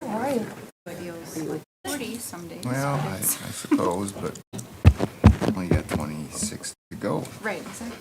How are you? Videos 40 some days. Well, I suppose, but only got 26 to go. Right, exactly.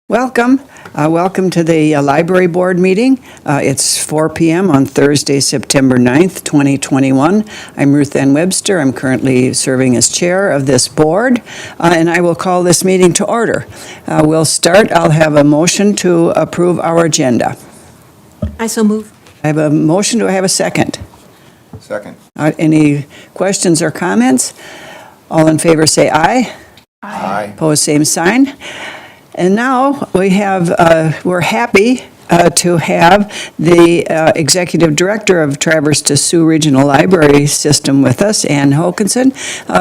Welcome. Welcome to the Library Board meeting. It's 4 p.m. on Thursday, September 9th, 2021. I'm Ruth Ann Webster. I'm currently serving as chair of this board, and I will call this meeting to order. We'll start. I'll have a motion to approve our agenda. I so move. I have a motion. Do I have a second? Second. Any questions or comments? All in favor say aye. Aye. Opposed, same sign. And now we're happy to have the Executive Director of Travers to Sioux Regional Library System with us, Ann Hokanson.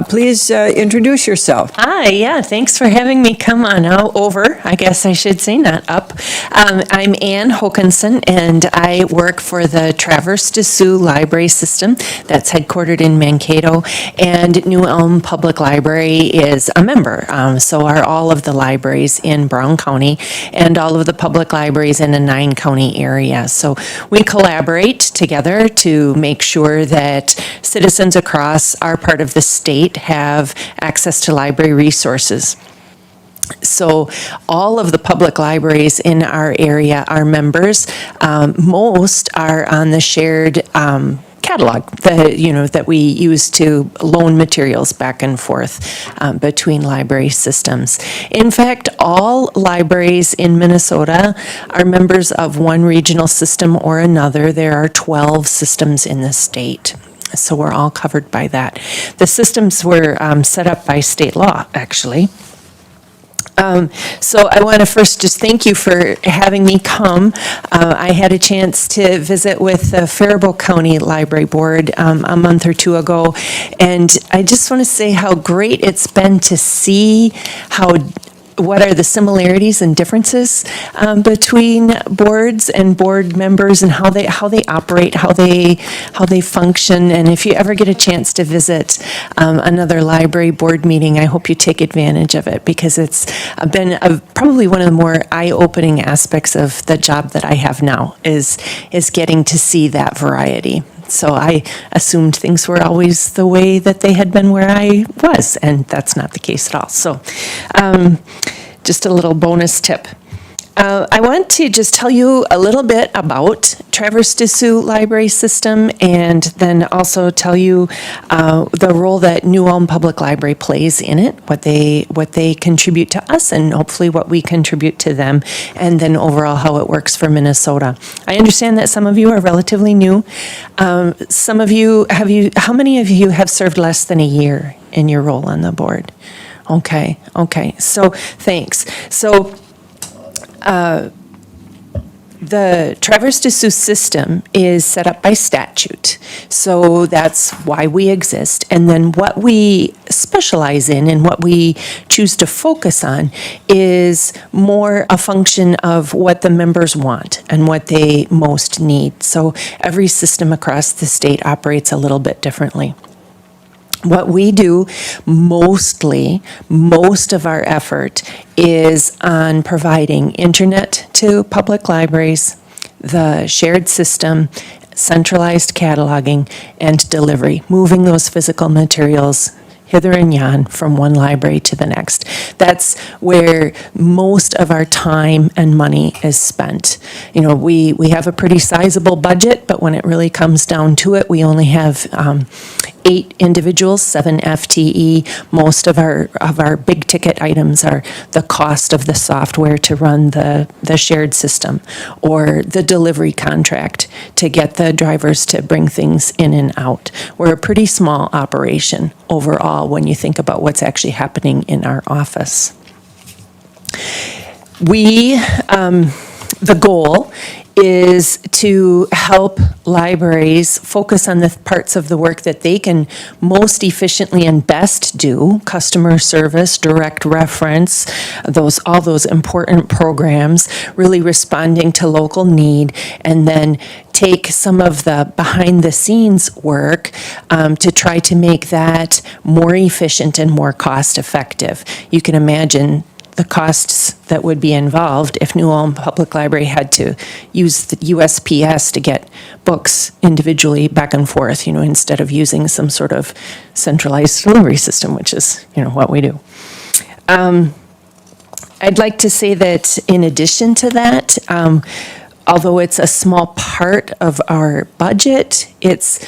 Please introduce yourself. Hi, yeah, thanks for having me come on over. I guess I should say not up. I'm Ann Hokanson, and I work for the Travers to Sioux Library System that's headquartered in Mankato, and New Ulm Public Library is a member. So are all of the libraries in Brown County and all of the public libraries in the 9-county area. So we collaborate together to make sure that citizens across our part of the state have access to library resources. So all of the public libraries in our area are members. Most are on the shared catalog that we use to loan materials back and forth between library systems. In fact, all libraries in Minnesota are members of one regional system or another. There are 12 systems in the state. So we're all covered by that. The systems were set up by state law, actually. So I want to first just thank you for having me come. I had a chance to visit with the Faribault County Library Board a month or two ago, and I just want to say how great it's been to see what are the similarities and differences between boards and board members and how they operate, how they function. And if you ever get a chance to visit another library board meeting, I hope you take advantage of it, because it's been probably one of the more eye-opening aspects of the job that I have now is getting to see that variety. So I assumed things were always the way that they had been where I was, and that's not the case at all. So just a little bonus tip. I want to just tell you a little bit about Travers Dessous Library System, and then also tell you the role that New Ulm Public Library plays in it, what they contribute to us, and hopefully what we contribute to them, and then overall how it works for Minnesota. I understand that some of you are relatively new. Some of you, how many of you have served less than a year in your role on the board? Okay, so thanks. So the Travers Dessous system is set up by statute, so that's why we exist. And then what we specialize in and what we choose to focus on is more a function of what the members want and what they most need. So every system across the state operates a little bit differently. What we do most of our effort is on providing internet to public libraries, the shared system, centralized cataloging, and delivery, moving those physical materials hither and yon from one library to the next. That's where most of our time and money is spent. You know, we have a pretty sizable budget, but when it really comes down to it, we only have 8 individuals, 7 FTE. Most of our big ticket items are the cost of the software to run the shared system, or the delivery contract to get the drivers to bring things in and out. We're a pretty small operation overall when you think about what's actually happening in our office. The goal is to help libraries focus on the parts of the work that they can most efficiently and best do: customer service, direct reference, all those important programs, really responding to local need, and then take some of the behind-the-scenes work to try to make that more efficient and more cost-effective. You can imagine the costs that would be involved if New Ulm Public Library had to use the USPS to get books individually back and forth, instead of using some sort of centralized delivery system, which is, what we do. I'd like to say that in addition to that, although it's a small part of our budget, it's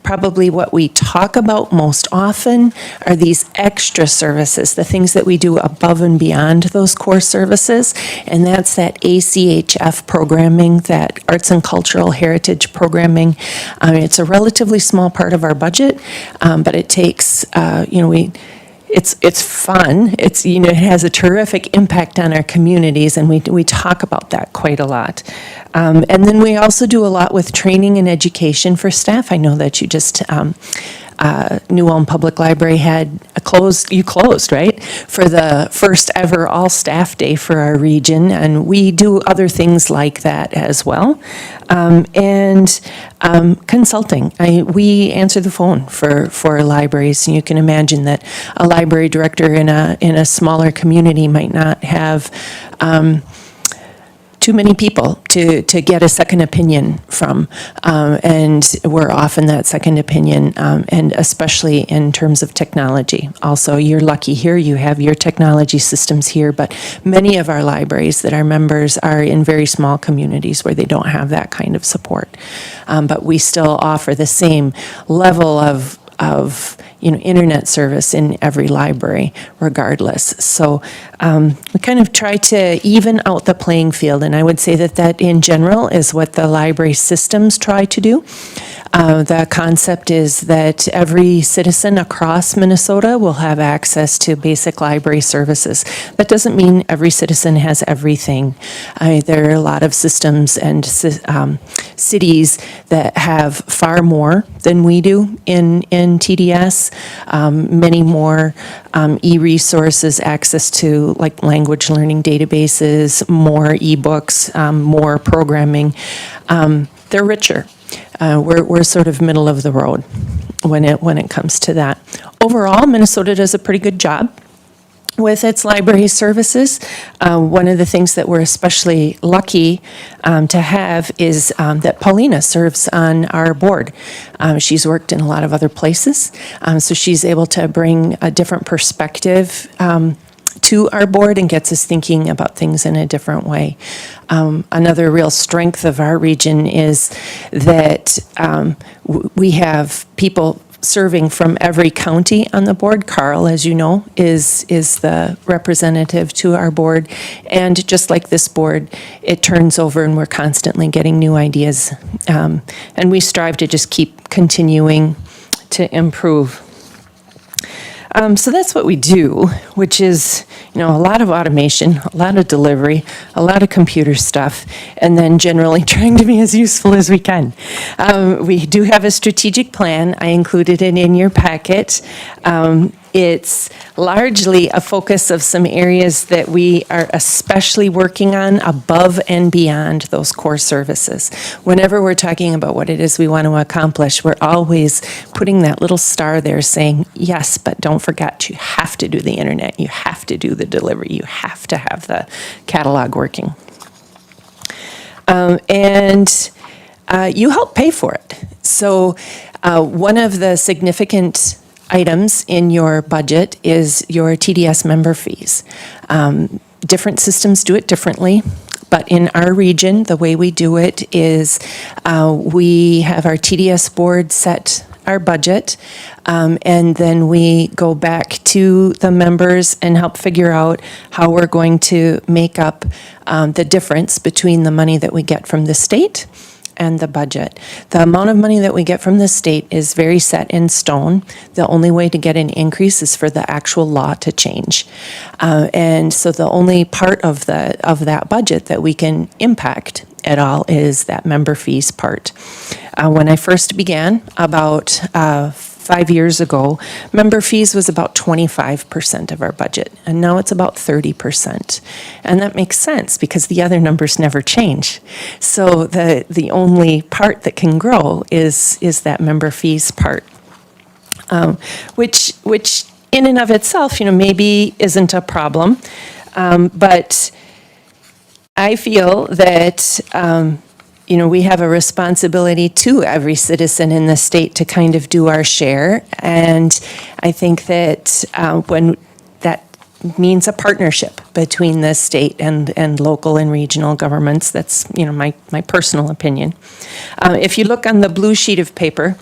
probably what we talk about most often are these extra services, the things that we do above and beyond those core services, and that's that ACHF programming, that arts and cultural heritage programming. It's a relatively small part of our budget, but it takes, it's fun. It has a terrific impact on our communities, and we talk about that quite a lot. And then we also do a lot with training and education for staff. I know that you just, New Ulm Public Library you closed, right? For the first ever all-staff day for our region, and we do other things like that as well. And consulting. We answer the phone for libraries, and you can imagine that a library director in a smaller community might not have too many people to get a second opinion from, and we're often that second opinion, and especially in terms of technology. Also, you're lucky here, you have your technology systems here, but many of our libraries that are members are in very small communities where they don't have that kind of support. But we still offer the same level of internet service in every library regardless. So we kind of try to even out the playing field, and I would say that in general is what the library systems try to do. The concept is that every citizen across Minnesota will have access to basic library services. That doesn't mean every citizen has everything. There are a lot of systems and cities that have far more than we do in TDS, many more e-resources, access to like language learning databases, more ebooks, more programming. They're richer. We're sort of middle of the road when it comes to that. Overall, Minnesota does a pretty good job with its library services. One of the things that we're especially lucky to have is that Paulina serves on our board. She's worked in a lot of other places, so she's able to bring a different perspective to our board and gets us thinking about things in a different way. Another real strength of our region is that we have people serving from every county on the board. Carl, as you know, is the representative to our board. And just like this board, it turns over and we're constantly getting new ideas. And we strive to just keep continuing to improve. So that's what we do, which is, a lot of automation, a lot of delivery, a lot of computer stuff, and then generally trying to be as useful as we can. We do have a strategic plan. I included it in your packet. It's largely a focus of some areas that we are especially working on above and beyond those core services. Whenever we're talking about what it is we want to accomplish, we're always putting that little star there saying, yes, but don't forget, you have to do the internet, you have to do the delivery, you have to have the catalog working. And you help pay for it. So one of the significant items in your budget is your TDS member fees. Different systems do it differently, but in our region, the way we do it is we have our TDS board set our budget, and then we go back to the members and help figure out how we're going to make up the difference between the money that we get from the state and the budget. The amount of money that we get from the state is very set in stone. The only way to get an increase is for the actual law to change. And so the only part of that budget that we can impact at all is that member fees part. When I first began about 5 years ago, member fees was about 25% of our budget, and now it's about 30%. And that makes sense because the other numbers never change. So the only part that can grow is that member fees part, which in and of itself, maybe isn't a problem, but I feel that we have a responsibility to every citizen in the state to kind of do our share. And I think that when that means a partnership between the state and local and regional governments, that's, my personal opinion. If you look on the blue sheet of paper,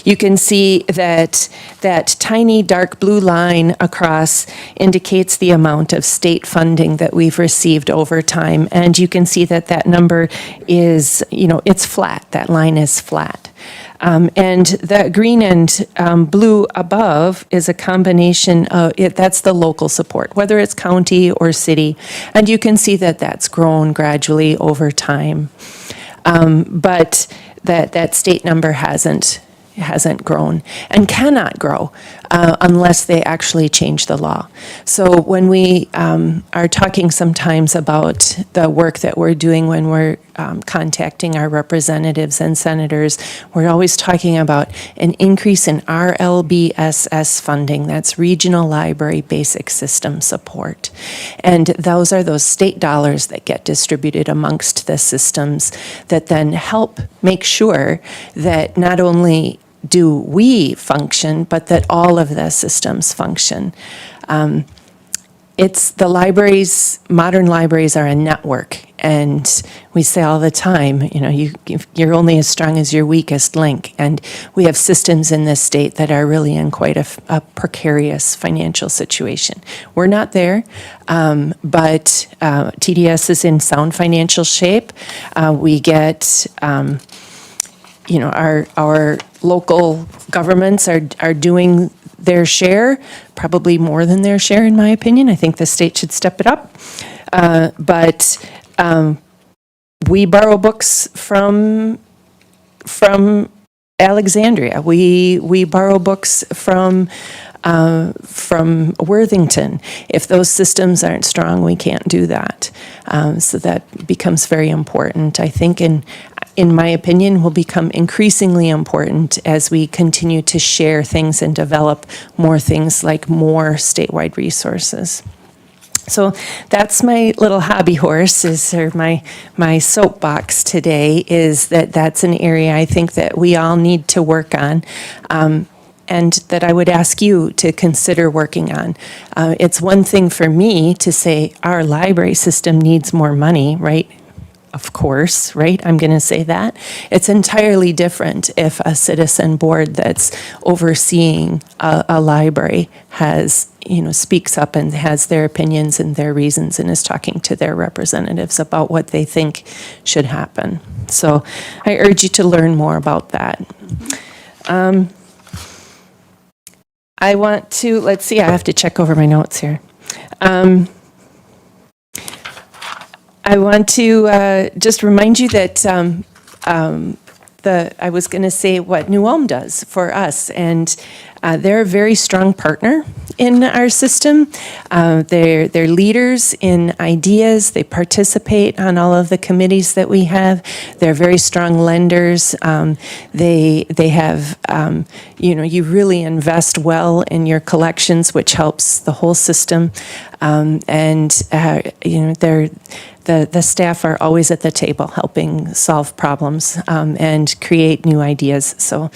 you can see that tiny dark blue line across indicates the amount of state funding that we've received over time. And you can see that number is, it's flat. That line is flat. And the green and blue above is a combination of it. That's the local support, whether it's county or city. And you can see that that's grown gradually over time. But that state number hasn't grown and cannot grow. unless they actually change the law. So when we are talking sometimes about the work that we're doing when we're contacting our representatives and senators, we're always talking about an increase in RLBSS funding. That's Regional Library Basic System Support. And those are those state dollars that get distributed amongst the systems that then help make sure that not only do we function, but that all of the systems function. It's the libraries, modern libraries are a network, and we say all the time, you're only as strong as your weakest link, and we have systems in this state that are really in quite a precarious financial situation. We're not there, but TDS is in sound financial shape. We get, our local governments are doing their share, probably more than their share, in my opinion. I think the state should step it up. But we borrow books from Alexandria. We borrow books from Worthington. If those systems aren't strong, we can't do that. So that becomes very important, I think, in my opinion, will become increasingly important as we continue to share things and develop more things like more statewide resources. So that's my little hobby horse, or my soapbox today, is that's an area I think that we all need to work on. And that I would ask you to consider working on. It's one thing for me to say our library system needs more money, right? Of course, right? I'm going to say that. It's entirely different if a citizen board that's overseeing a library speaks up and has their opinions and their reasons and is talking to their representatives about what they think should happen. So I urge you to learn more about that. I want to, let's see, I have to check over my notes here. I want to just remind you that I was going to say what New Ulm does for us, and they're a very strong partner in our system. They're leaders in ideas. They participate on all of the committees that we have. They're very strong lenders. They have, you really invest well in your collections, which helps the whole system. The staff are always at the table helping solve problems and create new ideas. So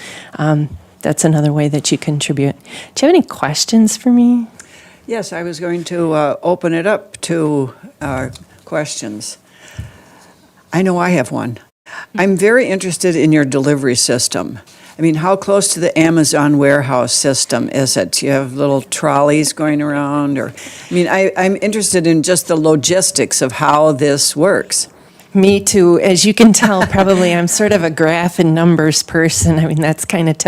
that's another way that you contribute. Do you have any questions for me? Yes, I was going to open it up to questions. I know I have one. I'm very interested in your delivery system. I mean, how close to the Amazon warehouse system is it? Do you have little trolleys going around? I'm interested in just the logistics of how this works. Me too. As you can tell, probably I'm sort of a graph and numbers person. I mean, that's kind of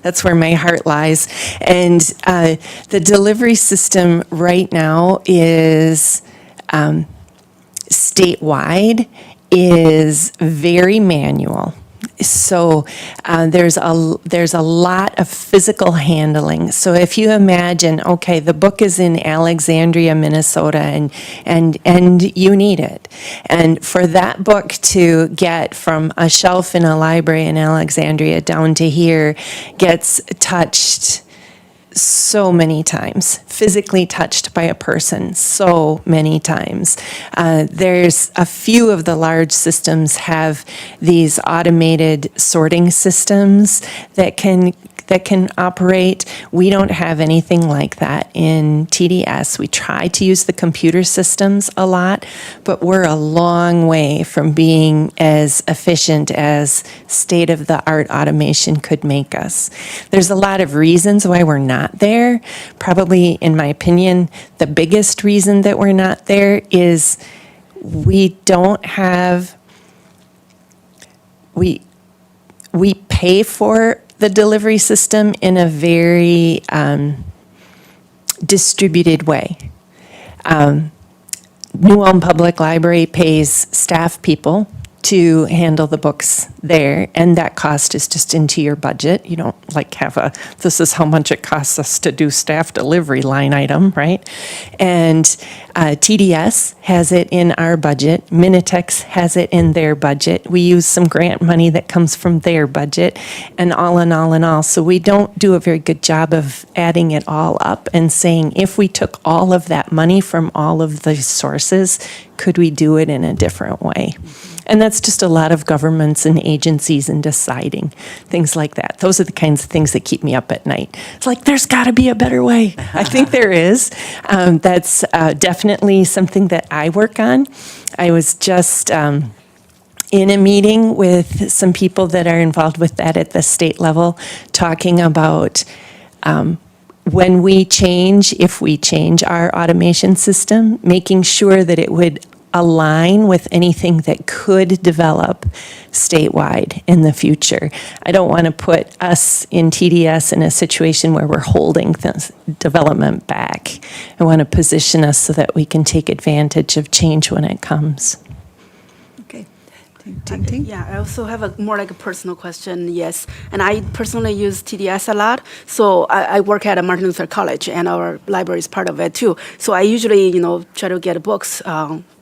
that's where my heart lies. And the delivery system right now is statewide, is very manual. So there's a lot of physical handling. So if you imagine, okay, the book is in Alexandria, Minnesota, and you need it. And for that book to get from a shelf in a library in Alexandria down to here gets touched so many times, physically touched by a person so many times. There's a few of the large systems have these automated sorting systems that can operate. We don't have anything like that in TDS. We try to use the computer systems a lot, but we're a long way from being as efficient as state-of-the-art automation could make us. There's a lot of reasons why we're not there. Probably, in my opinion, the biggest reason that we're not there is we don't have, we pay for the delivery system in a very distributed way. New Ulm Public Library pays staff people to handle the books there, and that cost is just into your budget. You don't like have this is how much it costs us to do staff delivery line item, right? And TDS has it in our budget. Minitex has it in their budget. We use some grant money that comes from their budget, and all in all. So we don't do a very good job of adding it all up and saying, if we took all of that money from all of the sources, could we do it in a different way? And that's just a lot of governments and agencies and deciding things like that. Those are the kinds of things that keep me up at night. It's like, there's got to be a better way. I think there is. That's definitely something that I work on. I was just in a meeting with some people that are involved with that at the state level, talking about when we change, if we change our automation system, making sure that it would align with anything that could develop statewide in the future. I don't want to put us in TDS in a situation where we're holding development back. I want to position us so that we can take advantage of change when it comes. Okay. Ting, ting. Yeah, I also have a more like a personal question. Yes, and I personally use TDS a lot. So I work at a Martin Luther College, and our library is part of it too. So I usually, try to get books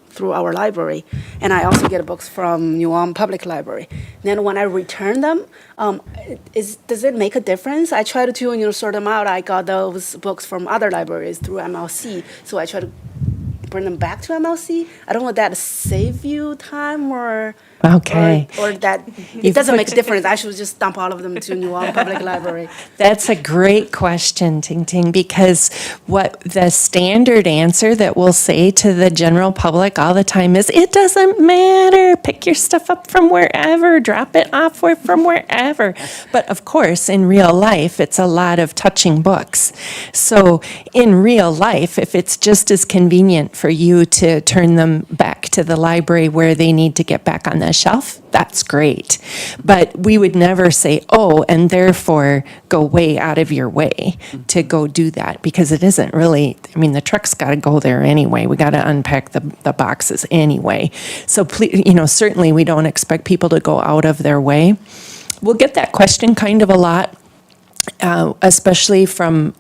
through our library, and I also get books from New Ulm Public Library. Then when I return them, does it make a difference? I try to sort them out. I got those books from other libraries through MLC, so I try to bring them back to MLC. I don't want that to save you time or Okay. or that it doesn't make a difference. I should just dump all of them to New Ulm Public Library. That's a great question, Ting Ting, because what the standard answer that we'll say to the general public all the time is, it doesn't matter. Pick your stuff up from wherever, drop it off from wherever. But of course, in real life, it's a lot of touching books. So in real life, if it's just as convenient for you to turn them back to the library where they need to get back on the shelf, that's great. But we would never say, oh, and therefore go way out of your way to go do that, because it isn't really, the truck's got to go there anyway. We got to unpack the boxes anyway. So please, certainly we don't expect people to go out of their way. We'll get that question kind of a lot, especially from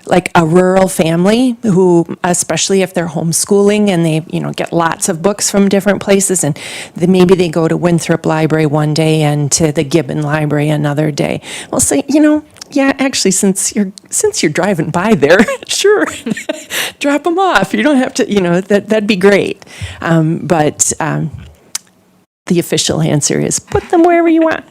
like a rural family who, especially if they're homeschooling and they, get lots of books from different places, and maybe they go to Winthrop Library one day and to the Gibbon Library another day. We'll say, yeah, actually, since you're driving by there, sure, drop them off. You don't have to, that'd be great. But the official answer is put them wherever you want.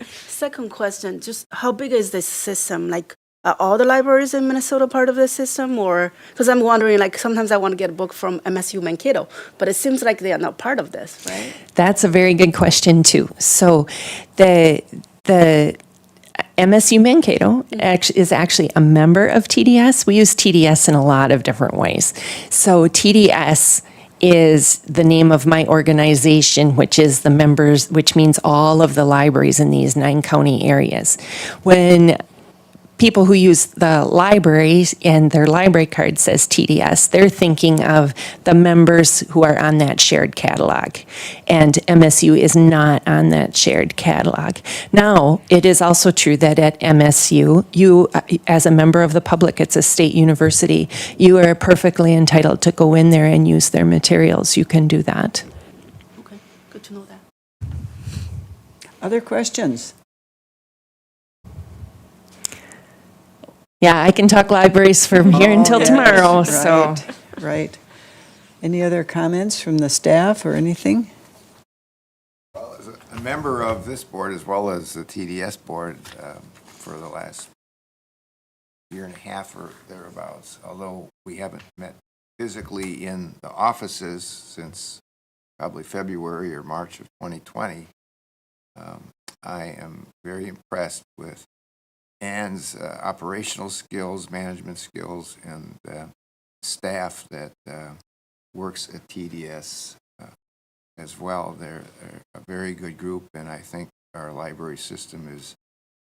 Second question, just how big is this system? Like, are all the libraries in Minnesota part of the system? Or, because I'm wondering, like, sometimes I want to get a book from MSU Mankato, but it seems like they are not part of this, right? That's a very good question, too. So the MSU Mankato is actually a member of TDS. We use TDS in a lot of different ways. So TDS is the name of my organization, which is the members, which means all of the libraries in these 9 county areas. When people who use the libraries and their library card says TDS, they're thinking of the members who are on that shared catalog. And MSU is not on that shared catalog. Now, it is also true that at MSU, you, as a member of the public, it's a state university, you are perfectly entitled to go in there and use their materials. You can do that. Okay, good to know that. Other questions? Yeah, I can talk libraries from here until tomorrow, so. Right. Any other comments from the staff or anything? Well, as a member of this board as well as the TDS board for the last year and a half or thereabouts, although we haven't met physically in the offices since probably February or March of 2020, I am very impressed with Ann's operational skills, management skills, and staff that works at TDS as well. They're a very good group, and I think our library system is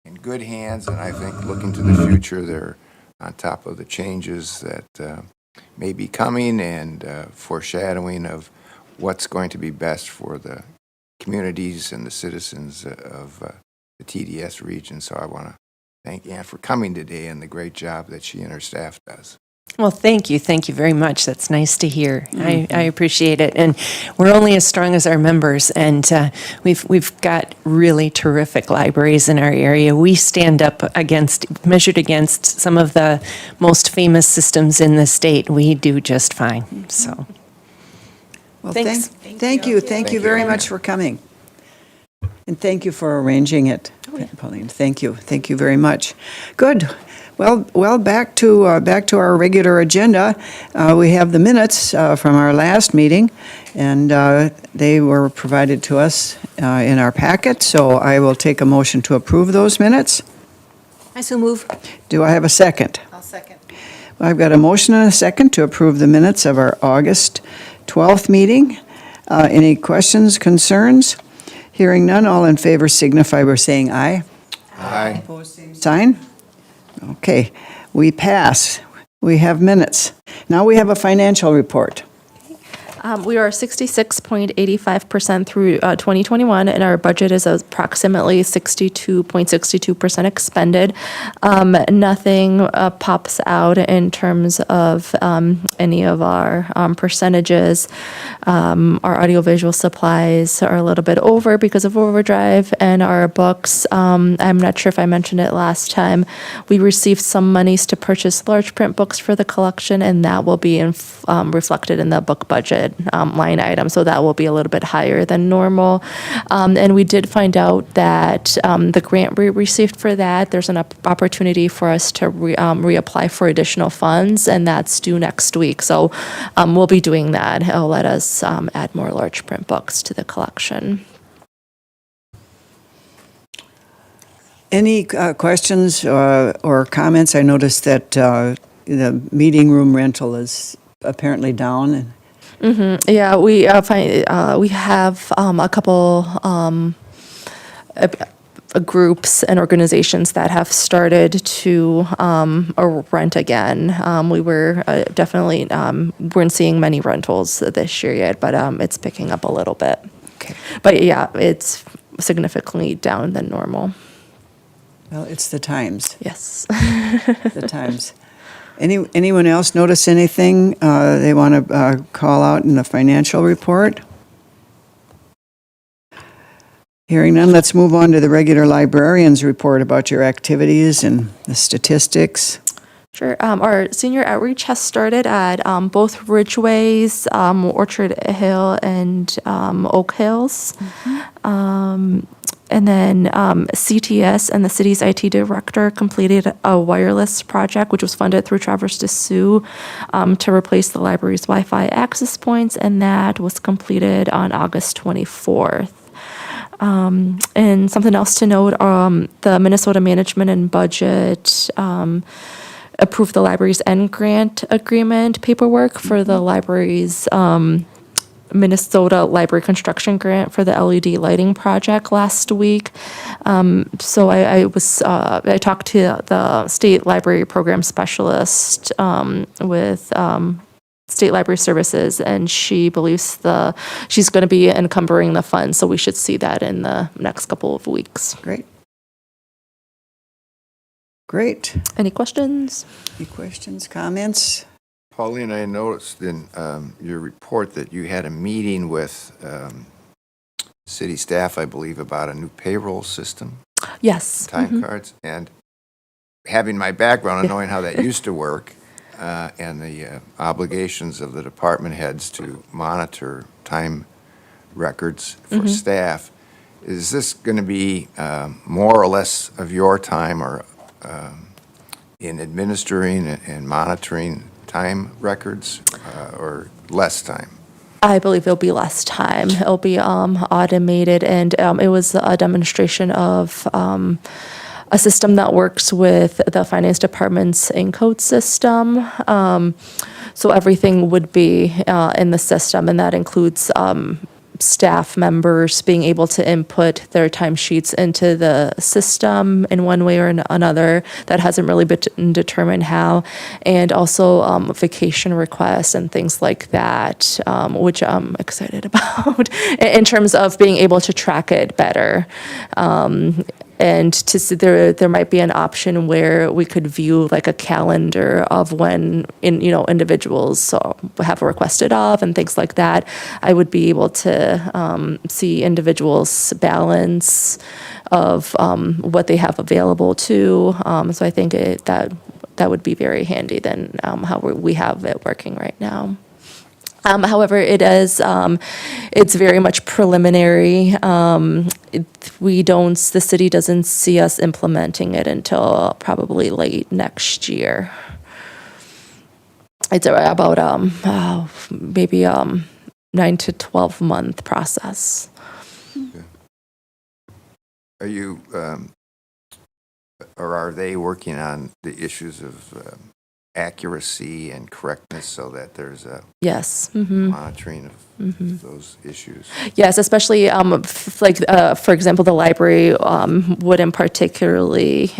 in good hands, and I think looking to the future, they're on top of the changes that may be coming and foreshadowing of what's going to be best for the communities and the citizens of the TDS region. So I want to thank Ann for coming today and the great job that she and her staff does. Well, thank you very much. That's nice to hear. I appreciate it, and we're only as strong as our members. And we've got really terrific libraries in our area. We stand up measured against some of the most famous systems in the state. We do just fine. So, Well, thanks. Thank you very much for coming. And thank you for arranging it, Pauline. Thank you very much. Good. Well, back to our regular agenda. We have the minutes from our last meeting, and they were provided to us in our packet, so I will take a motion to approve those minutes. I so move. Do I have a second? I'll second. Well, I've got a motion and a second to approve the minutes of our August 12th meeting. Any questions, concerns? Hearing none, all in favor signify by saying aye. Aye. Opposed, same sign. Okay, we pass. We have minutes. Now we have a financial report. We are 66.85% through 2021, and our budget is approximately 62.62% expended. Nothing pops out in terms of any of our percentages. Our audiovisual supplies are a little bit over because of overdrive, and our books, I'm not sure if I mentioned it last time, we received some monies to purchase large print books for the collection, and that will be reflected in the book budget line item, so that will be a little bit higher than normal. And we did find out that the grant we received for that, there's an opportunity for us to reapply for additional funds, and that's due next week. So we'll be doing that. It'll let us add more large print books to the collection. Any questions or comments? I noticed that the meeting room rental is apparently down. Yeah, we have a couple groups and organizations that have started to rent again. We were definitely weren't seeing many rentals this year yet, but it's picking up a little bit. Okay. But yeah, it's significantly down than normal. Well, it's the times. Yes. The times. Anyone else notice anything they want to call out in the financial report? Hearing none, let's move on to the regular librarian's report about your activities and the statistics. Sure. Our senior outreach has started at both Ridgeways, Orchard Hill, and Oak Hills. And then CTS and the city's IT director completed a wireless project, which was funded through Travers to replace the library's Wi-Fi access points, and that was completed on August 24th. And something else to note, the Minnesota Management and Budget approved the library's end grant agreement paperwork for the library's Minnesota Library Construction Grant for the LED lighting project last week. So I talked to the state library program specialist with State Library Services, and she believes she's going to be encumbering the funds, so we should see that in the next couple of weeks. Great. Any questions? Any questions, comments? Pauline, I noticed in your report that you had a meeting with city staff, I believe, about a new payroll system, Yes. time cards, and having my background and knowing how that used to work, and the obligations of the department heads to monitor time records for staff, is this going to be more or less of your time or in administering and monitoring time records or less time? I believe it'll be less time. It'll be automated, and it was a demonstration of a system that works with the finance department's encode system. So everything would be in the system, and that includes staff members being able to input their timesheets into the system in one way or another. That hasn't really been determined how. And also vacation requests and things like that, which I'm excited about in terms of being able to track it better. And to see there might be an option where we could view like a calendar of when individuals have requested off and things like that. I would be able to see individuals' balance of what they have available too. So I think that would be very handy than how we have it working right now. However, it's very much preliminary. The city doesn't see us implementing it until probably late next year. It's about maybe 9 to 12 month process. Are you, or are they working on the issues of accuracy and correctness so that there's a Yes. monitoring of those issues? Yes, especially for example, the library wouldn't particularly.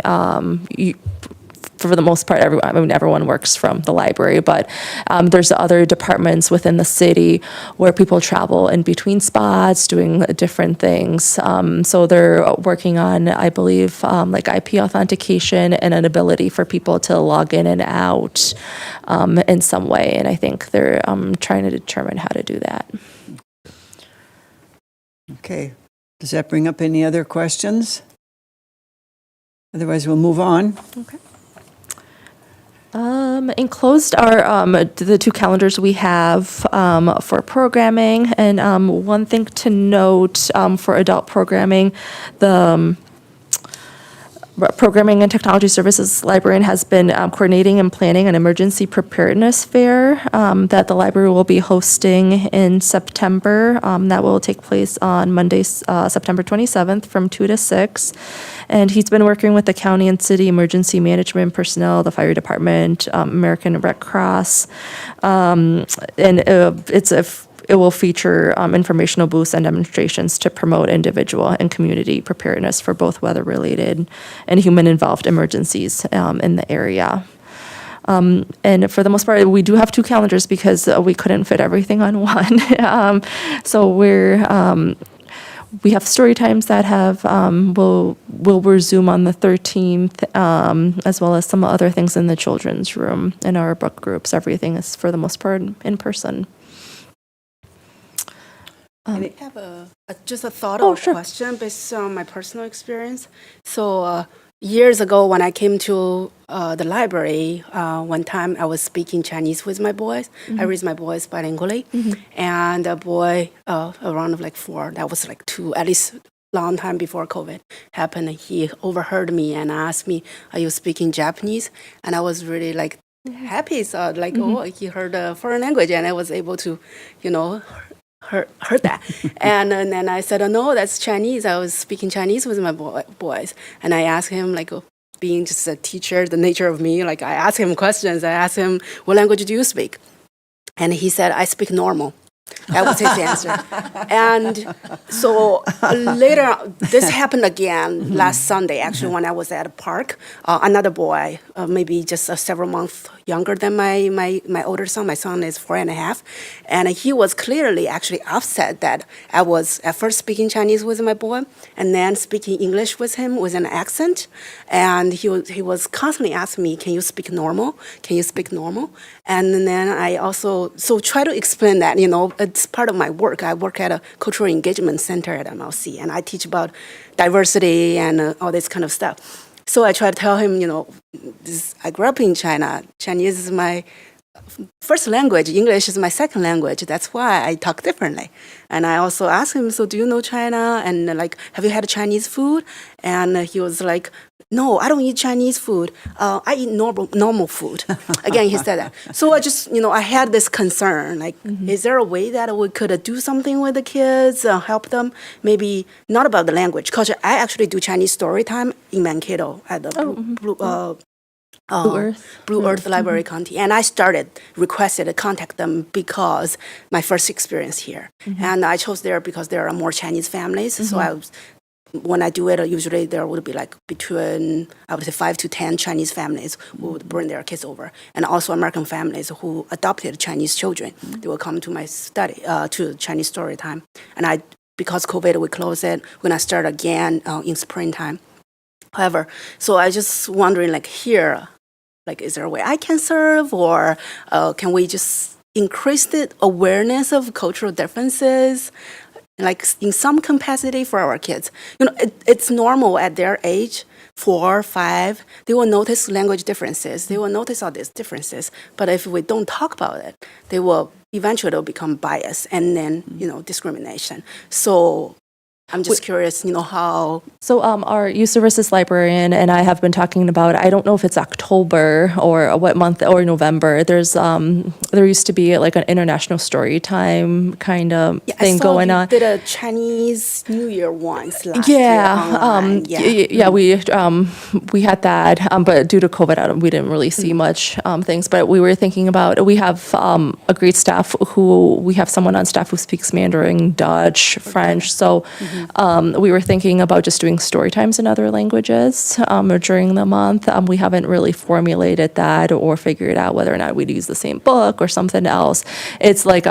For the most part, everyone works from the library, but there's other departments within the city where people travel in between spots, doing different things. So they're working on, I believe, like IP authentication and an ability for people to log in and out in some way. And I think they're trying to determine how to do that. Okay. Does that bring up any other questions? Otherwise, we'll move on. Okay. Enclosed are the two calendars we have for programming, and one thing to note for adult programming, the Programming and Technology Services Librarian has been coordinating and planning an emergency preparedness fair that the library will be hosting in September. That will take place on Monday, September 27th from 2 to 6. And he's been working with the county and city emergency management personnel, the fire department, American Red Cross. It will feature informational booths and demonstrations to promote individual and community preparedness for both weather-related and human-involved emergencies in the area. And for the most part, we do have two calendars because we couldn't fit everything on one. So we have story times that will resume on the 13th, as well as some other things in the children's room in our book groups. Everything is for the most part in person. I have just a thought Oh, or sure. question based on my personal experience. So years ago, when I came to the library, one time I was speaking Chinese with my boys. I raised my boys bilingually, and a boy around like 4, that was like 2, at least long time before COVID happened. He overheard me and asked me, "Are you speaking Japanese?" And I was really like happy. So like, oh, he heard a foreign language, and I was able to, heard that. And then I said, "Oh, no, that's Chinese." I was speaking Chinese with my boys. And I asked him, like, being just a teacher, the nature of me, like I asked him questions. I asked him, "What language do you speak?" And he said, "I speak normal." That was his answer. And so later, this happened again last Sunday, actually, when I was at a park. Another boy, maybe just several months younger than my older son. My son is 4.5. And he was clearly actually upset that I was at first speaking Chinese with my boy and then speaking English with him with an accent. And he was constantly asking me, "Can you speak normal? Can you speak normal?" And then I also try to explain that, it's part of my work. I work at a cultural engagement center at MLC, and I teach about diversity and all this kind of stuff. So I try to tell him, I grew up in China. Chinese is my first language. English is my second language. That's why I talk differently. And I also asked him, "So do you know China? And like, have you had Chinese food?" And he was like, "No, I don't eat Chinese food. I eat normal food." Again, he said that. So I just, I had this concern, like, is there a way that we could do something with the kids, help them? Maybe not about the language culture. I actually do Chinese story time in Mankato at the Blue Earth Library County. And I requested to contact them because my first experience here. And I chose there because there are more Chinese families. So when I do it, usually there would be like between, I would say 5 to 10 Chinese families who would bring their kids over. And also American families who adopted Chinese children. They will come to my study, to Chinese story time. And because COVID, we closed it. We're gonna start again in springtime. However, so I just wondering, like here, like is there a way I can serve, or can we just increase the awareness of cultural differences, like in some capacity for our kids? It's normal at their age, 4, 5, they will notice language differences. They will notice all these differences. But if we don't talk about it, they will eventually they'll become bias and then, discrimination. So I'm just curious, how. So our youth services librarian and I have been talking about, I don't know if it's October or what month or November. There used to be like an international story time kind of thing going on. Did a Chinese New Year once last year online. We had that, but due to COVID, we didn't really see much things. But we were thinking about, we have a great staff we have someone on staff who speaks Mandarin, Dutch, French. So we were thinking about just doing story times in other languages during the month. We haven't really formulated that or figured out whether or not we'd use the same book or something else. It's like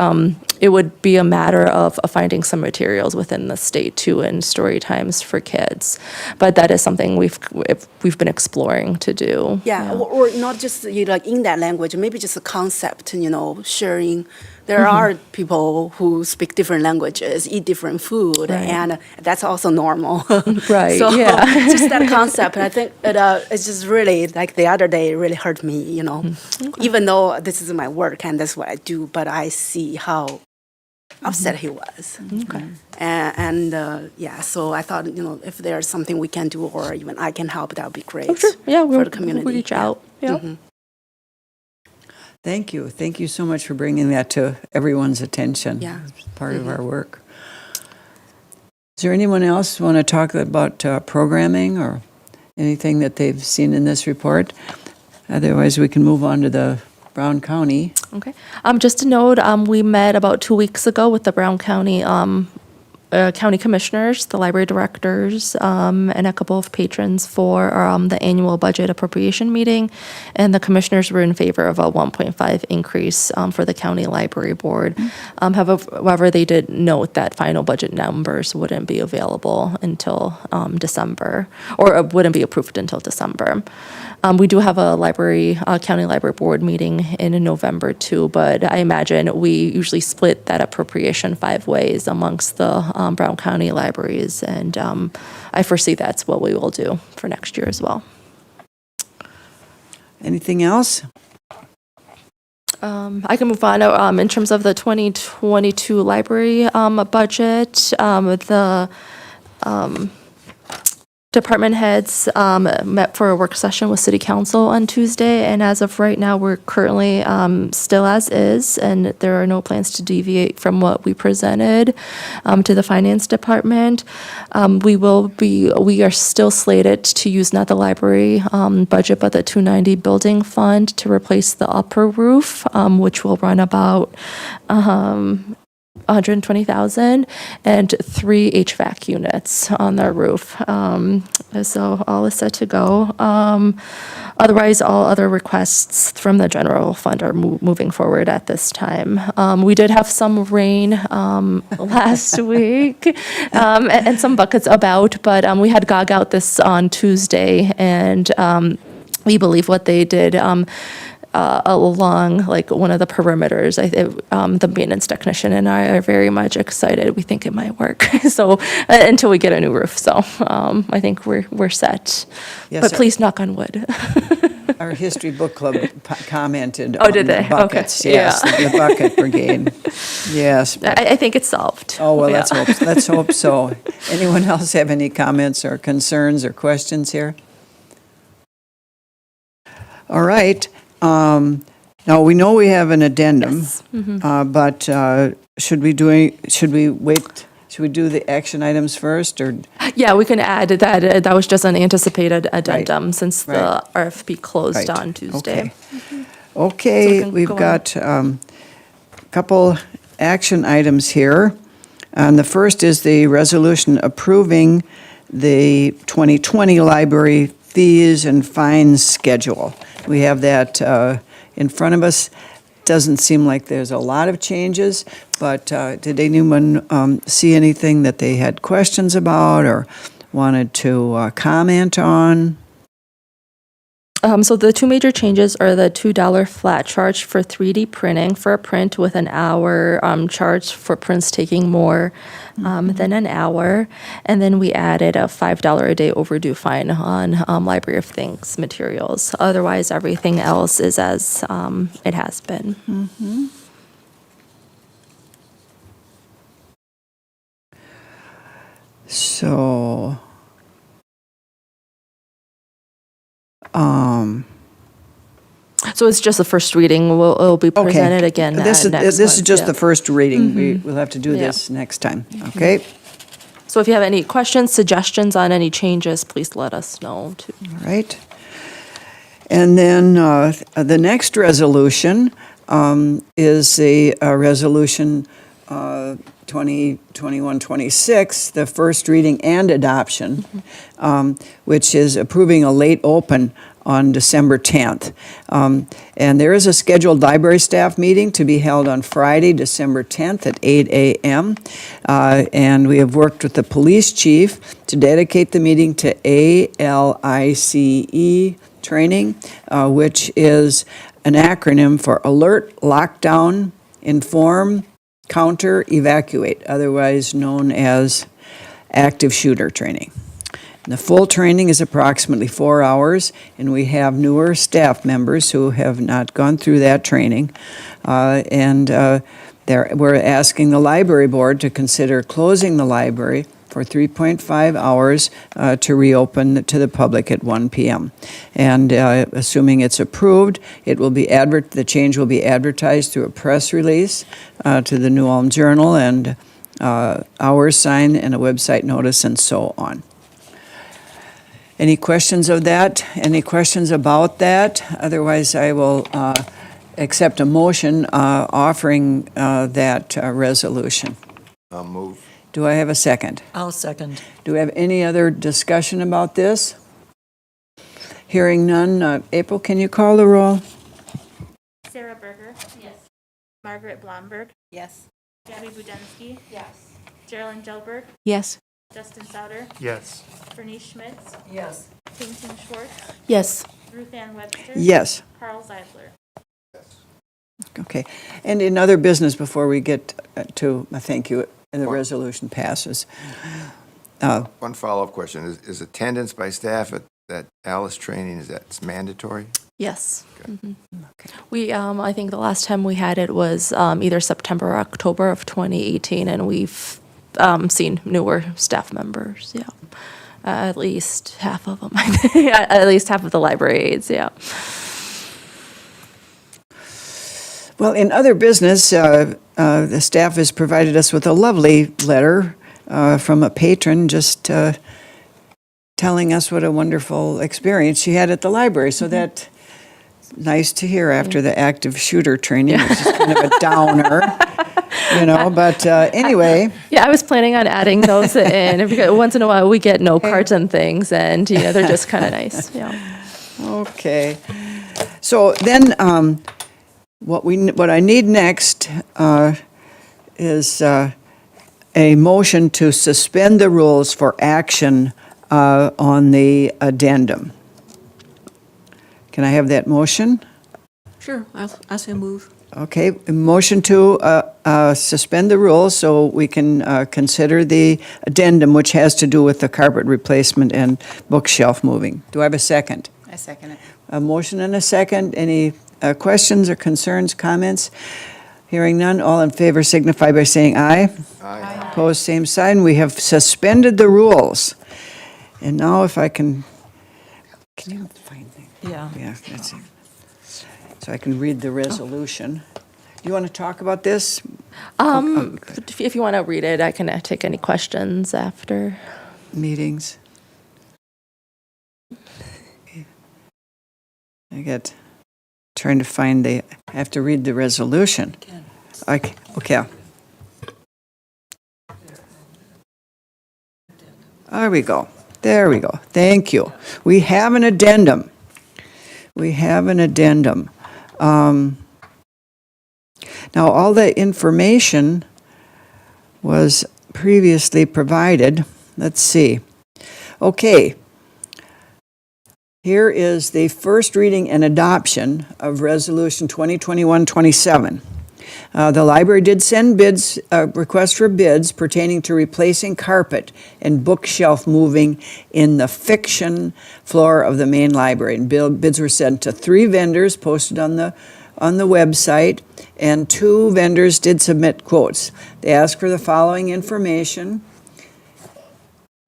it would be a matter of finding some materials within the state too in story times for kids. But that is something we've been exploring to do. Yeah, or not just like in that language, maybe just a concept, sharing. There are people who speak different languages, eat different food, and that's also normal. Right, So yeah. just that concept, I think it's just really, like the other day, it really hurt me, Even though this is my work and that's what I do, but I see how upset he was. Okay. So I thought, if there's something we can do or even I can help, that would be great. Oh, sure. Yeah, for we'll the community. we'll reach out. Yeah. Thank you. Thank you so much for bringing that to everyone's attention. Yeah. It's part of our work. Is there anyone else want to talk about programming or anything that they've seen in this report? Otherwise, we can move on to the Brown County. Okay. Just a note, we met about 2 weeks ago with the Brown County county commissioners, the library directors, and a couple of patrons for the annual budget appropriation meeting. And the commissioners were in favor of a 1.5 increase for the county library board. However, they did note that final budget numbers wouldn't be available until December, or wouldn't be approved until December. We do have a county library board meeting in November too, but I imagine we usually split that appropriation 5 ways amongst the Brown County libraries, and I foresee that's what we will do for next year as well. Anything else? I can move on. In terms of the 2022 library budget, the department heads met for a work session with City Council on Tuesday, and as of right now, we're currently still as is, and there are no plans to deviate from what we presented to the Finance Department. We are still slated to use not the library budget, but the 290 building fund to replace the upper roof, which will run about 120,000 and 3 HVAC units on the roof. So all is set to go. Otherwise, all other requests from the general fund are moving forward at this time. We did have some rain last week and some buckets about, but we had GOG out this on Tuesday, and we believe what they did along like one of the perimeters. The maintenance technician and I are very much excited. We think it might work. So until we get a new roof, so I think we're set. Yes, but please knock on wood. Our history book club commented. Oh, did on they? The buckets, Okay. yes, Yeah. the bucket brigade. Yes. I think it's solved. Oh, well, Yeah. let's hope so. Anyone else have any comments or concerns or questions here? All right. Now, we know we have an addendum, Yes. but should we Should we do the action items first, or? Yeah, we can add that. That was just an anticipated addendum since the Right. RFP closed Right. on Tuesday. Okay, can we've go on. got a couple action items here. And the first is the resolution approving the 2020 library fees and fines schedule. We have that in front of us. Doesn't seem like there's a lot of changes, but did anyone see anything that they had questions about or wanted to comment on? So the two major changes are the $2 flat charge for 3D printing for a print with an hour charge for prints taking more than an hour. And then we added a $5 a day overdue fine on Library of Things materials. Otherwise, everything else is as it has been. So, So it's just the first reading. It'll be presented again This is, next this is month, just yeah. the first reading. We'll have to do Yeah. this next time, okay? So if you have any questions, suggestions on any changes, please let us know too. All right. And then the next resolution is the resolution 2021-26, the first reading and adoption, which is approving a late open on December 10th. And there is a scheduled library staff meeting to be held on Friday, December 10th at 8 a.m. And we have worked with the police chief to dedicate the meeting to ALICE training, which is an acronym for Alert, Lockdown, Inform, Counter, Evacuate, otherwise known as active shooter training. The full training is approximately 4 hours, and we have newer staff members who have not gone through that training. We're asking the library board to consider closing the library for 3.5 hours to reopen to the public at 1 p.m. And assuming it's approved, the change will be advertised through a press release to the New Ulm Journal and hours sign and a website notice and so on. Any questions of that? Any questions about that? Otherwise, I will accept a motion offering that resolution. I'll move. Do I have a second? I'll second. Do we have any other discussion about this? Hearing none, April, can you call the roll? Sarah Berger. Yes. Margaret Blomberg. Yes. Gabby Budensky. Yes. Geraldine Jelberg. Yes. Justin Sauter. Yes. Bernice Schmitz. Yes. Peyton Schwartz. Yes. Ruth Ann Webster. Yes. Carl Zeidler. Okay. And in other business, before we get to a thank you, and the resolution passes. One follow-up question. Is attendance by staff at that Alice training, is that mandatory? Yes. We, I think the last time we had it was either September or October of 2018, and we've seen newer staff members, yeah. At least half of them, at least half of the library aides, yeah. Well, in other business, the staff has provided us with a lovely letter from a patron just telling us what a wonderful experience she had at the library. So that's nice to hear after the active shooter training, which is kind of a downer, but anyway. Yeah, I was planning on adding those in. Because once in a while, we get note cards and things, and, they're just kind of nice, yeah. Okay. So then what I need next is a motion to suspend the rules for action on the addendum. Can I have that motion? Sure, I'll say move. Okay, a motion to suspend the rules so we can consider the addendum, which has to do with the carpet replacement and bookshelf moving. Do I have a second? I second it. A motion and a second. Any questions or concerns, comments? Hearing none, all in favor signify by saying aye. Aye. Opposed, same sign. We have suspended the rules. And now if I can you find things? Yeah. Yeah, that's it. So I can read the resolution. you want to talk about this? If you want to read it, I can take any questions after. Meetings. Trying to find I have to read the resolution. Okay. There we go. Thank you. We have an addendum. Now, all the information was previously provided. Let's see. Okay. Here is the first reading and adoption of Resolution 2021-27. The library did send requests for bids pertaining to replacing carpet and bookshelf moving in the fiction floor of the main library. And bids were sent to 3 vendors posted on the website, and 2 vendors did submit quotes. They asked for the following information: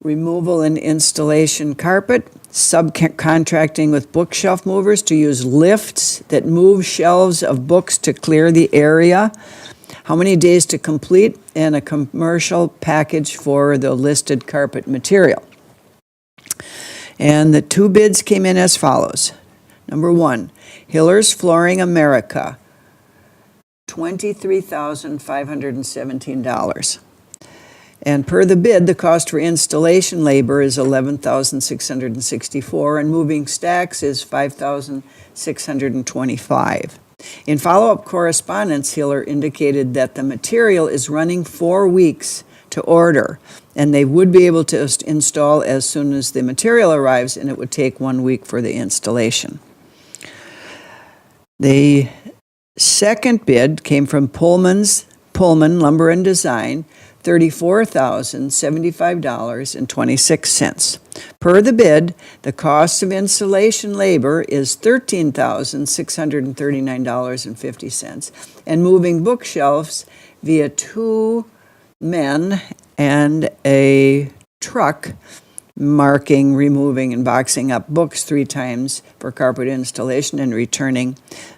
removal and installation carpet, subcontracting with bookshelf movers to use lifts that move shelves of books to clear the area, how many days to complete, and a commercial package for the listed carpet material. And the 2 bids came in as follows. Number 1, Hiller's Flooring America, $23,517. And per the bid, the cost for installation labor is $11,664, and moving stacks is $5,625. In follow-up correspondence, Hiller indicated that the material is running 4 weeks to order, and they would be able to install as soon as the material arrives, and it would take 1 week for the installation. The second bid came from Pullman Lumber and Design, $34,075.26. Per the bid, the cost of installation labor is $13,639.50, and moving bookshelves via 2 men and a truck, marking, removing, and boxing up books 3 times for carpet installation and returning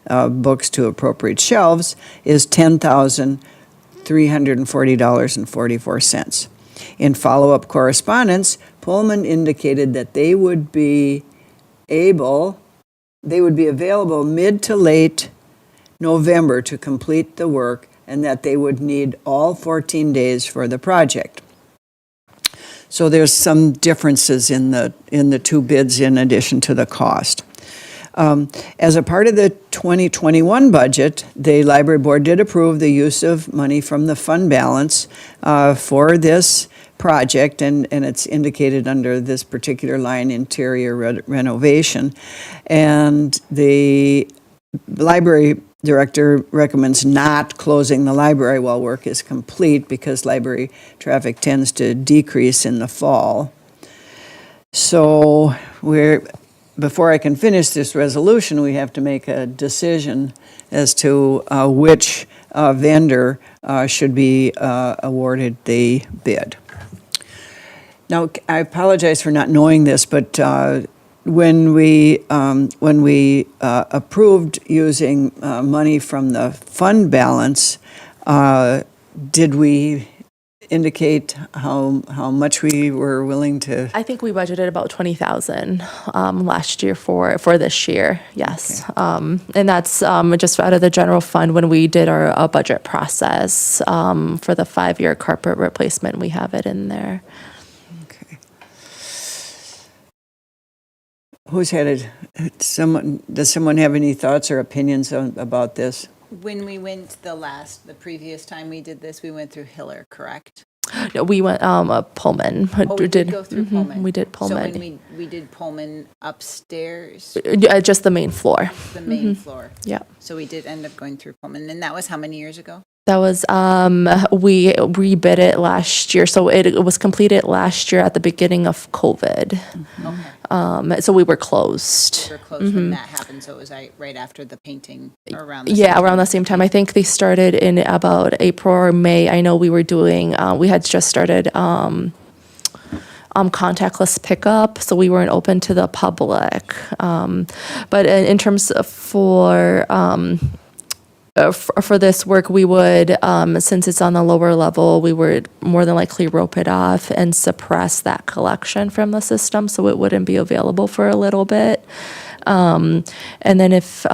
books to appropriate shelves, is $10,340.44. In follow-up correspondence, Pullman indicated that they would be available mid to late November to complete the work, and that they would need all 14 days for the project. So there's some differences in the 2 bids in addition to the cost. As a part of the 2021 budget, the library board did approve the use of money from the fund balance for this project, and it's indicated under this particular line, interior renovation. And the library director recommends not closing the library while work is complete, because library traffic tends to decrease in the fall. So before I can finish this resolution, we have to make a decision as to which vendor should be awarded the bid. Now, I apologize for not knowing this, but when we approved using money from the fund balance, did we indicate how much we were willing to? I think we budgeted about 20,000 last year for this year. Yes, okay. And that's just out of the general fund when we did our budget process for the 5-year carpet replacement. We have it in there. Okay. Who's headed? Does someone have any thoughts or opinions about this? When we went the previous time we did this, we went through Hiller, correct? No, we went Pullman. Oh, we did go through Pullman. We did Pullman. So when we did Pullman upstairs, just the main floor. the main floor. Yeah. So we did end up going through Pullman, and that was how many years ago? That was we rebid it last year, so it was completed last year at the beginning of COVID. Okay. So we were closed. We were closed when that happened, so it was right after the painting, or around the Yeah, same around time. the same time. I think they started in about April or May. I know we were doing. We had just started contactless pickup, so we weren't open to the public. But in terms of for this work, we would, since it's on the lower level, we would more than likely rope it off and suppress that collection from the system, so it wouldn't be available for a little bit. And then if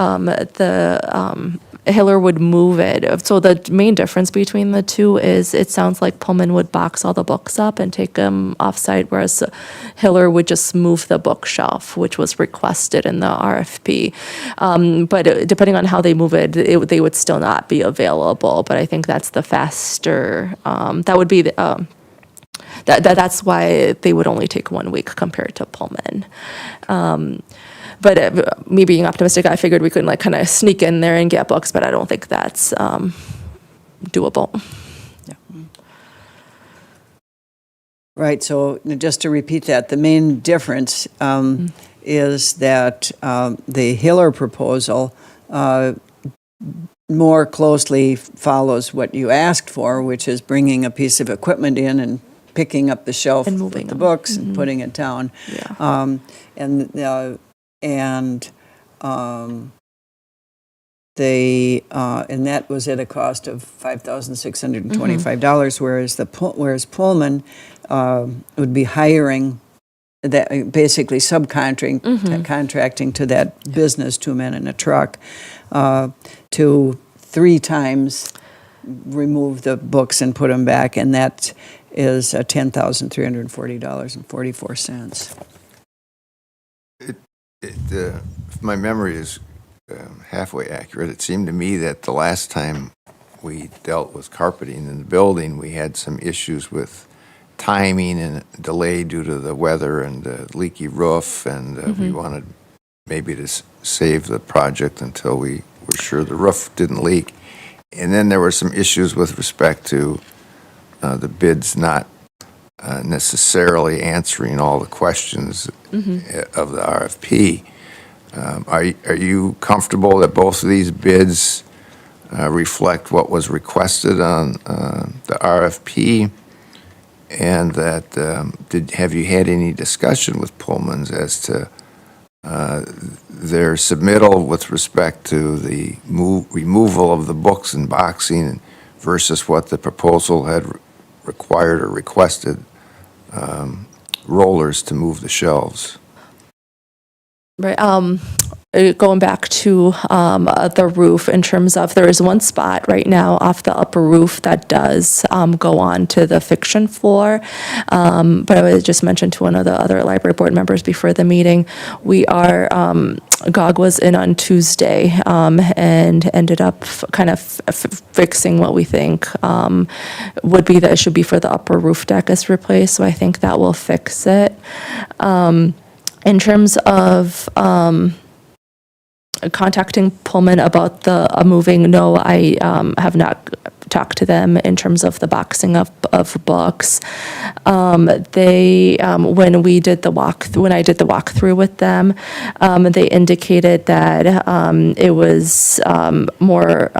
Hiller would move it, so the main difference between the two is it sounds like Pullman would box all the books up and take them offsite, whereas Hiller would just move the bookshelf, which was requested in the RFP. But depending on how they move it, they would still not be available. But I think that's the faster, that would be the, that's why they would only take 1 week compared to Pullman. But me being optimistic, I figured we could like kind of sneak in there and get books, but I don't think that's doable. Right, so just to repeat that, the main difference is that the Hiller proposal more closely follows what you asked for, which is bringing a piece of equipment in and picking up the shelf And with moving the them. books and putting it down. Yeah. And that was at a cost of $5,625, whereas Pullman would be hiring that, basically contracting to that business, 2 men in a truck, to 3 times remove the books and put them back, and that is $10,340.44. If my memory is halfway accurate, it seemed to me that the last time we dealt with carpeting in the building, we had some issues with timing and delay due to the weather and the leaky roof, and we wanted maybe to save the project until we were sure the roof didn't leak. And then there were some issues with respect to the bids not necessarily answering all the questions of the RFP. Are you comfortable that both of these bids reflect what was requested on the RFP? And that have you had any discussion with Pullman's as to their submittal with respect to the removal of the books and boxing versus what the proposal had required or requested, rollers to move the shelves? Right. Going back to the roof, in terms of, there is one spot right now off the upper roof that does go on to the fiction floor. But I was just mentioned to one of the other library board members before the meeting, we are, GOG was in on Tuesday and ended up kind of fixing what we think would be the issue before the upper roof deck is replaced. So I think that will fix it. In terms of contacting Pullman about the moving, no, I have not talked to them in terms of the boxing of books. They, when I did the walkthrough with them, they indicated that it was more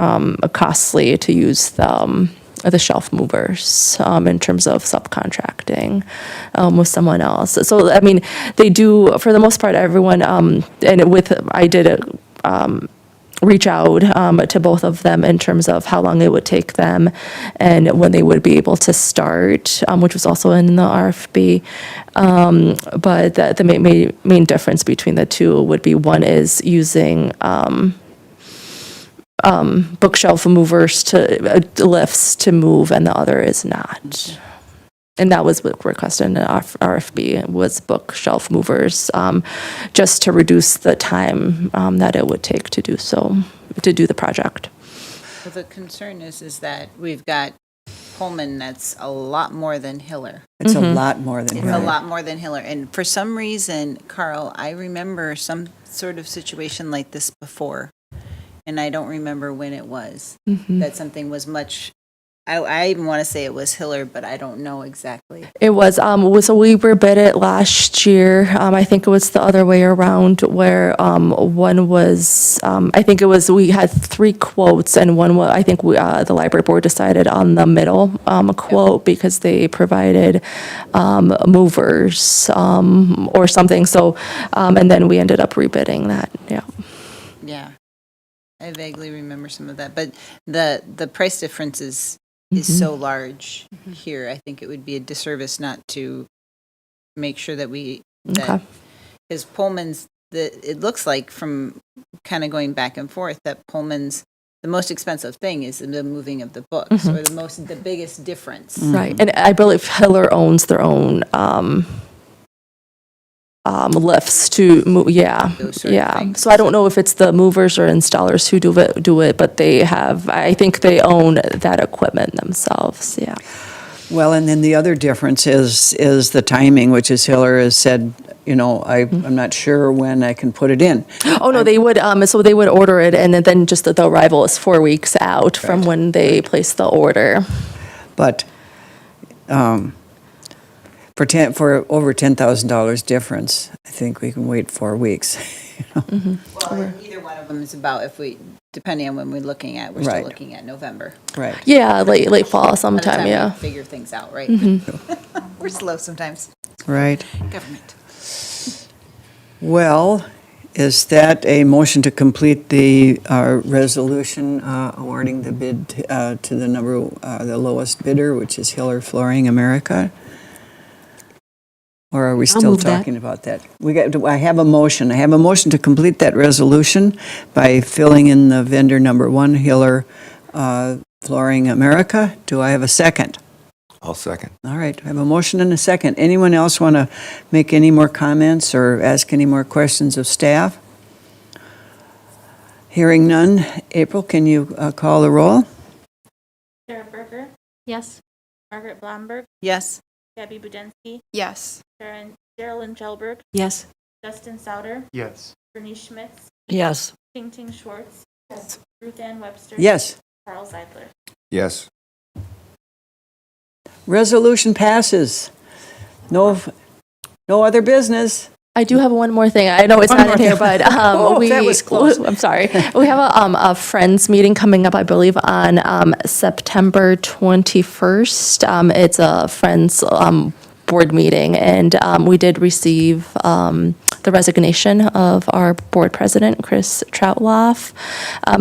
costly to use the shelf movers in terms of subcontracting with someone else. So, I mean, they do, for the most part, everyone, I did reach out to both of them in terms of how long it would take them and when they would be able to start, which was also in the RFP. But the main difference between the two would be, one is using bookshelf movers to lifts to move, and the other is not. And that was what requested in the RFP, was bookshelf movers, just to reduce the time that it would take to do the project. Well, the concern is that we've got Pullman that's a lot more than Hiller. It's a lot more than It's Hiller. a lot more than Hiller. And for some reason, Carl, I remember some sort of situation like this before. And I don't remember when it was, that something was much, I even want to say it was Hiller, but I don't know exactly. It was, so we rebid it last year. I think it was the other way around, where one was, I think it was, we had 3 quotes, and one was, I think the library board decided on the middle quote, because they provided movers or something. So, and then we ended up rebidding that, yeah. Yeah. I vaguely remember some of that, but the price difference is so large here. I think it would be a disservice not to make sure that Okay. because Pullman's, it looks like from kind of going back and forth that Pullman's, the most expensive thing is the moving of the books, or the biggest difference. Right, and I believe Hiller owns their own lifts to move. Yeah, Those sort of yeah. things. So I don't know if it's the movers or installers who do it, but they have. I think they own that equipment themselves. Yeah. Well, and then the other difference is the timing, which is Hiller has said, I'm not sure when I can put it in. Oh no, they would. So they would order it, and then just the arrival is 4 weeks out from when they place the order. But for over $10,000 difference, I think we can wait 4 weeks. Well, and either one of them is about, depending on when we're looking at, we're still Right. looking at November. Right. Yeah, late fall By the sometime. time Yeah. we figure things out, right? We're slow sometimes. Right. Government. Well, is that a motion to complete the resolution awarding the bid to the lowest bidder, which is Hiller Flooring America? Or are we still move that. talking about that? I have a motion. I have a motion to complete that resolution by filling in the vendor number 1, Hiller Flooring America. Do I have a second? I'll second. All right, I have a motion and a second. Anyone else want to make any more comments or ask any more questions of staff? Hearing none. April, can you call the roll? Sarah Berger, Yes. Margaret Blomberg, Yes. Gabby Budensky, Yes. Geraldine Jelberg, Yes. Justin Souter, Yes. Bernice Schmitz, Yes. Ting Ting Schwartz, Ruth Ann Webster. Yes. Carl Zeidler. Yes. Resolution passes. No other business. I do have one more thing. I know it's not in here, but that was close. I'm sorry. We have a friends meeting coming up, I believe, on September 21st. It's a friends board meeting, and we did receive the resignation of our board president, Chris Troutloff.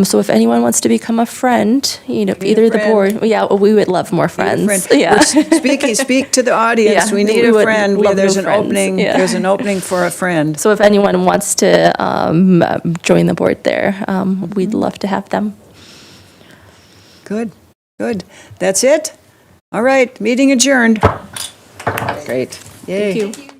So if anyone wants to become a friend, either the board, we would love more friends. Yeah. Speak to the audience. Yeah, We need we a would friend. love There's new an friends. opening. Yeah. There's an opening for a friend. So if anyone wants to join the board there, we'd love to have them. Good. That's it? All right, meeting adjourned. Great. Yay. Thank you.